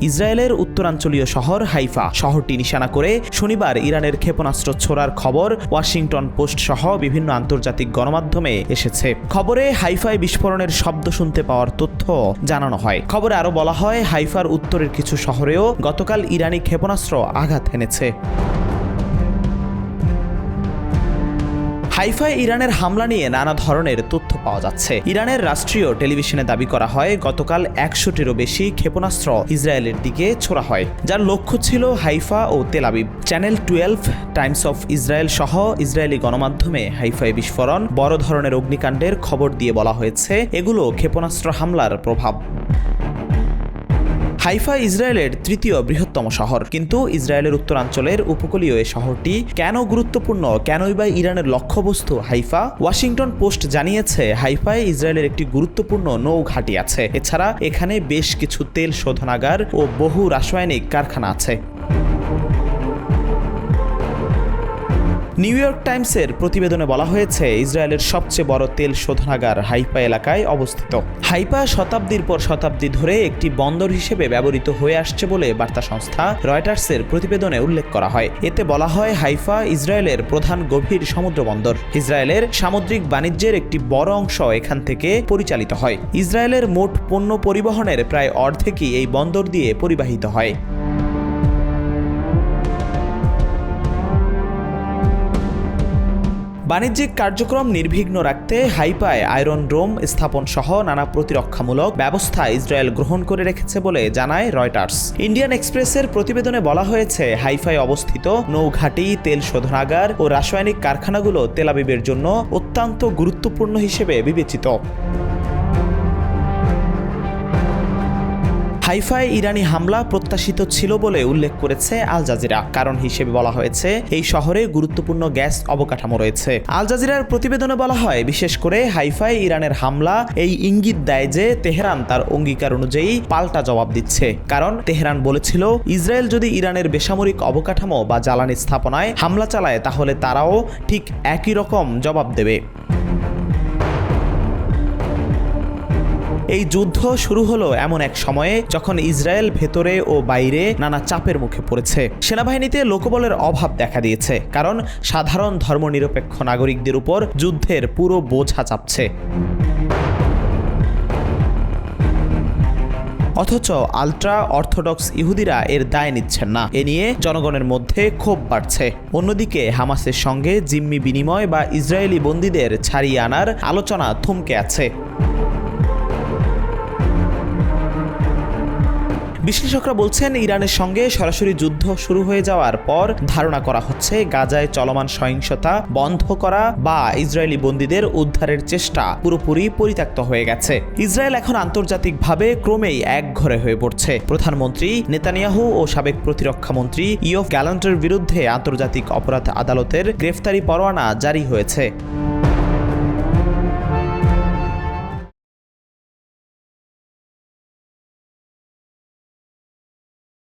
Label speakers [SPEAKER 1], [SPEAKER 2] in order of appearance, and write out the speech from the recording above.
[SPEAKER 1] ইসরায়েলের উত্তরাঞ্চলীয় শহর হাইফা শহরটি নিশানা করে শনিবার ইরানের ক্ষেপণাস্ত্র ছোড়ার খবর ওয়াশিংটন পোস্ট সহ বিভিন্ন আন্তর্জাতিক গণমাধ্যমে এসেছে। খবরে হাইফায় বিস্ফোরণের শব্দ শুনতে পাওয়ার তথ্য জানানো হয়। খবরে আরও বলা হয়, হাইফার উত্তরের কিছু শহরেও গতকাল ইরানি ক্ষেপণাস্ত্র আঘাত এনেছে। হাইফায় ইরানের হামলা নিয়ে নানা ধরনের তথ্য পাওয়া যাচ্ছে। ইরানের রাষ্ট্রীয় টেলিভিশনে দাবি করা হয়, গতকাল 100টিরও বেশি ক্ষেপণাস্ত্র ইসরায়েলের দিকে ছোড়া হয়, যার লক্ষ্য ছিল হাইফা ও Tel Aviv. Channel 12, Times of Israel সহ ইসরায়েলি গণমাধ্যমে হাইফায় বিস্ফোরণ, বড় ধরনের অগ্নিকাণ্ডের খবর দিয়ে বলা হয়েছে এগুলো ক্ষেপণাস্ত্র হামলার প্রভাব। হাইফা ইসরায়েলের তৃতীয় বৃহত্তম শহর, কিন্তু ইসরায়েলের উত্তরাঞ্চলের উপকূলীয় এই শহরটি কেন গুরুত্বপূর্ণ, কেনই বা ইরানের লক্ষ্যবস্তু হাইফা? ওয়াশিংটন পোস্ট জানিয়েছে, হাইফায় ইসরায়েলের একটি গুরুত্বপূর্ণ নৌ ঘাঁটি আছে। এছাড়া এখানে বেশ কিছু তেল শোধনাগার ও বহু রাসায়নিক কারখানা আছে। নিউ ইয়র্ক টাইমসের প্রতিবেদনে বলা হয়েছে, ইসরায়েলের সবচেয়ে বড় তেল শোধনাগার হাইফা এলাকায় অবস্থিত। হাইফা শতাব্দীর পর শতাব্দী ধরে একটি বন্দর হিসেবে ব্যবহৃত হয়ে আসছে বলে বার্তা সংস্থা রয়টার্সের প্রতিবেদনে উল্লেখ করা হয়। এতে বলা হয়, হাইফা ইসরায়েলের প্রধান গভীর সমুদ্র বন্দর। ইসরায়েলের সামুদ্রিক বাণিজ্যের একটি বড় অংশ এখান থেকে পরিচালিত হয়। ইসরায়েলের মোট পণ্য পরিবহনের প্রায় অর্ধেকই এই বন্দর দিয়ে পরিবাহিত হয়। বাণিজ্যিক কার্যক্রম নির্বিঘ্ন রাখতে হাইফায় আয়রন ডোম স্থাপন সহ নানা প্রতিরক্ষামূলক ব্যবস্থা ইসরায়েল গ্রহণ করে রেখেছে বলে জানায় রয়টার্স। ইন্ডিয়ান এক্সপ্রেসের প্রতিবেদনে বলা হয়েছে, হাইফায় অবস্থিত নৌঘাঁটি, তেল শোধনাগার ও রাসায়নিক কারখানাগুলো তেল আবিবের জন্য অত্যন্ত গুরুত্বপূর্ণ হিসেবে বিবেচিত। হাইফায় ইরানি হামলা প্রত্যাশিত ছিল বলে উল্লেখ করেছে আল জাজিরা। কারণ হিসেবে বলা হয়েছে, এই শহরে গুরুত্বপূর্ণ গ্যাস অবকাঠামো রয়েছে। আল জাজিরার প্রতিবেদনে বলা হয়, বিশেষ করে হাইফায় ইরানের হামলা এই ইঙ্গিত দেয় যে তেহরান তার অঙ্গীকার অনুযায়ী পাল্টা জবাব দিচ্ছে। কারণ তেহরান বলেছিল, ইসরায়েল যদি ইরানের বেসামরিক অবকাঠামো বা জ্বালানি স্থাপনায় হামলা চালায় তাহলে তারাও ঠিক একই রকম জবাব দেবে। এই যুদ্ধ শুরু হলো এমন এক সময়ে যখন ইসরায়েল ভেতরে ও বাইরে নানা চাপের মুখে পড়েছে। সেনাবাহিনীতে লোকবলের অভাব দেখা দিয়েছে, কারণ সাধারণ ধর্মনিরপেক্ষ নাগরিকদের উপর যুদ্ধের পুরো বোঝা চাপছে। অথচ আলট্রা অর্থোডক্স ইহুদিরা এর দায় নিচ্ছেন না। এ নিয়ে জনগণের মধ্যে ক্ষোভ বাড়ছে। অন্যদিকে হামাসের সঙ্গে জিম্মি বিনিময় বা ইসরায়েলি বন্দীদের ছাড়িয়ে আনার আলোচনা থমকে আছে। বিশ্লেষকরা বলছেন, ইরানের সঙ্গে সরাসরি যুদ্ধ শুরু হয়ে যাওয়ার পর ধারণা করা হচ্ছে গাজায় চলমান সহিংসতা বন্ধ করা বা ইসরায়েলি বন্দীদের উদ্ধারের চেষ্টা পুরোপুরি পরিত্যক্ত হয়ে গেছে। ইসরায়েল এখন আন্তর্জাতিকভাবে ক্রমেই একঘরে হয়ে পড়ছে। প্রধানমন্ত্রী নেতানিয়াহু ও সাবেক প্রতিরক্ষা মন্ত্রী ইয়োভ গ্যালান্টের বিরুদ্ধে আন্তর্জাতিক অপরাধ আদালতের গ্রেফতারি পরোয়ানা জারি হয়েছে।